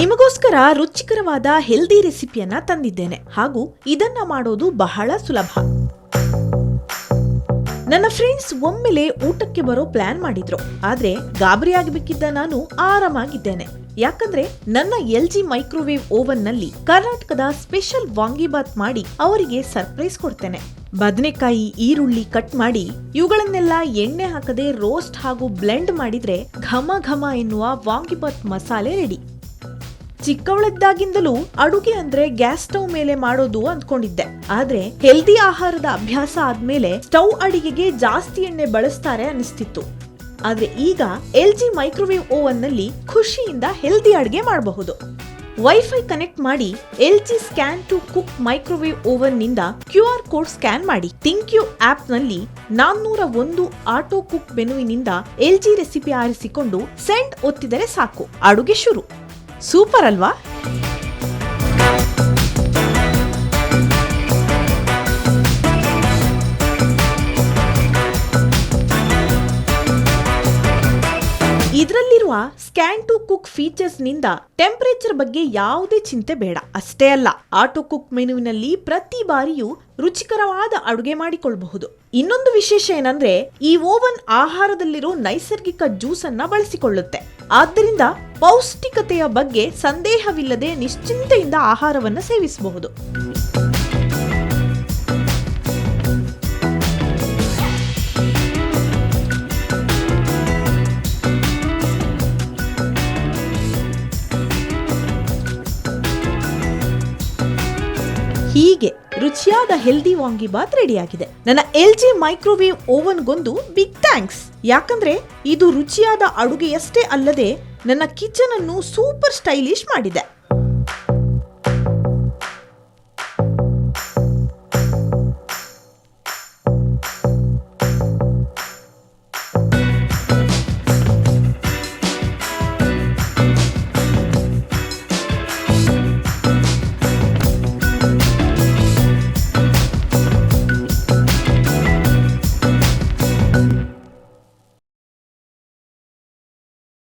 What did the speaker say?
ನಿಮಗೋಸ್ಕರ ರುಚಿಕರವಾದ ಹೆಲ್ದಿ ರೆಸಿಪಿಯನ್ನ ತಂದಿದ್ದೇನೆ ಹಾಗೂ ಇದನ್ನ ಮಾಡೋದು ಬಹಳ ಸುಲಭ. ನನ್ನ ಫ್ರೆಂಡ್ಸ್ ಒಮ್ಮೆಲೆ ಊಟಕ್ಕೆ ಬರೋ ಪ್ಲಾನ್ ಮಾಡಿದ್ರು. ಆದ್ರೆ ಗಾಬರಿ ಆಗಬೇಕಿದ್ದ ನಾನು ಆರಾಮಾಗಿದ್ದೇನೆ. ಯಾಕಂದ್ರೆ ನನ್ನ LG ಮೈಕ್ರೋವೇವ್ ಓವನ್ ನಲ್ಲಿ ಕರ್ನಾಟಕದ ಸ್ಪೆಷಲ್ ವಾಂಗಿಬಾತ್ ಮಾಡಿ ಅವರಿಗೆ ಸರ್ಪ್ರೈಸ್ ಕೊಡ್ತೇನೆ. ಬದನೆಕಾಯಿ, ಈರುಳ್ಳಿ ಕಟ್ ಮಾಡಿ ಇವುಗಳನ್ನೆಲ್ಲ ಎಣ್ಣೆ ಹಾಕದೆ ರೋಸ್ಟ್ ಹಾಗೂ ಬ್ಲೆಂಡ್ ಮಾಡಿದ್ರೆ ಘಮ ಘಮ ಎನ್ನುವ ವಾಂಗಿಬಾತ್ ಮಸಾಲೆ ರೆಡಿ. ಚಿಕ್ಕವಳದ್ದಾಗಿಂದಲೂ ಅಡುಗೆ ಅಂದ್ರೆ ಗ್ಯಾಸ್ ಸ್ಟವ್ ಮೇಲೆ ಮಾಡೋದು ಅಂದ್ಕೊಂಡಿದ್ದೆ. ಆದ್ರೆ ಹೆಲ್ದಿ ಆಹಾರದ ಅಭ್ಯಾಸ ಆದ್ಮೇಲೆ ಸ್ಟವ್ ಅಡಿಗೆಗೆ ಜಾಸ್ತಿ ಎಣ್ಣೆ ಬಳಸ್ತಾರೆ ಅನಿಸ್ತಿತ್ತು. ಆದ್ರೆ ಈಗ LG ಮೈಕ್ರೋವೇವ್ ಓವನ್ ನಲ್ಲಿ ಖುಷಿಯಿಂದ ಹೆಲ್ದಿ ಅಡುಗೆ ಮಾಡಬಹುದು. ವೈಫೈ ಕನೆಕ್ಟ್ ಮಾಡಿ LG scan to cook microwave oven ನಿಂದ QR ಕೋಡ್ ಸ್ಕ್ಯಾನ್ ಮಾಡಿ ಥಿಂಕ್ ಯು ಆಪ್ ನಲ್ಲಿ 401 ಆಟೋ ಕುಕ್ ಮೆನುವಿನಿಂದ LG ರೆಸಿಪಿ ಆರಿಸಿಕೊಂಡು ಸೆಂಡ್ ಒತ್ತಿದರೆ ಸಾಕು, ಅಡುಗೆ ಶುರು. ಸೂಪರ್ ಅಲ್ವಾ? ಇದರಲ್ಲಿರುವ ಸ್ಕ್ಯಾನ್ ಟು ಕುಕ್ ಫೀಚರ್ಸ್ ನಿಂದ ಟೆಂಪರೇಚರ್ ಬಗ್ಗೆ ಯಾವುದೇ ಚಿಂತೆ ಬೇಡ. ಅಷ್ಟೇ ಅಲ್ಲ, ಆಟೋ ಕುಕ್ ಮೆನುವಿನಲ್ಲಿ ಪ್ರತಿ ಬಾರಿಯೂ ರುಚಿಕರವಾದ ಅಡುಗೆ ಮಾಡಿಕೊಳ್ಳಬಹುದು. ಇನ್ನೊಂದು ವಿಶೇಷ ಏನಂದ್ರೆ ಈ ಓವನ್ ಆಹಾರದಲ್ಲಿರೋ ನೈಸರ್ಗಿಕ ಜ್ಯೂಸ್ ಅನ್ನ ಬಳಸಿಕೊಳ್ಳುತ್ತೆ. ಆದ್ದರಿಂದ ಪೌಷ್ಟಿಕತೆಯ ಬಗ್ಗೆ ಸಂದೇಹವಿಲ್ಲದೆ ನಿಶ್ಚಿಂತೆಯಿಂದ ಆಹಾರವನ್ನು ಸೇವಿಸಬಹುದು. ಹೀಗೆ ರುಚಿಯಾದ ಹೆಲ್ದಿ ವಾಂಗಿಬಾತ್ ರೆಡಿಯಾಗಿದೆ. ನನ್ನ LG ಮೈಕ್ರೋವೇವ್ ಓವನ್ಗೊಂದು ಬಿಗ್ ಥ್ಯಾಂಕ್ಸ್. ಯಾಕಂದ್ರೆ ಇದು ರುಚಿಯಾದ ಅಡುಗೆಯಷ್ಟೇ ಅಲ್ಲದೆ ನನ್ನ ಕಿಚನ್ ಅನ್ನು ಸೂಪರ್ ಸ್ಟೈಲಿಶ್ ಮಾಡಿದೆ.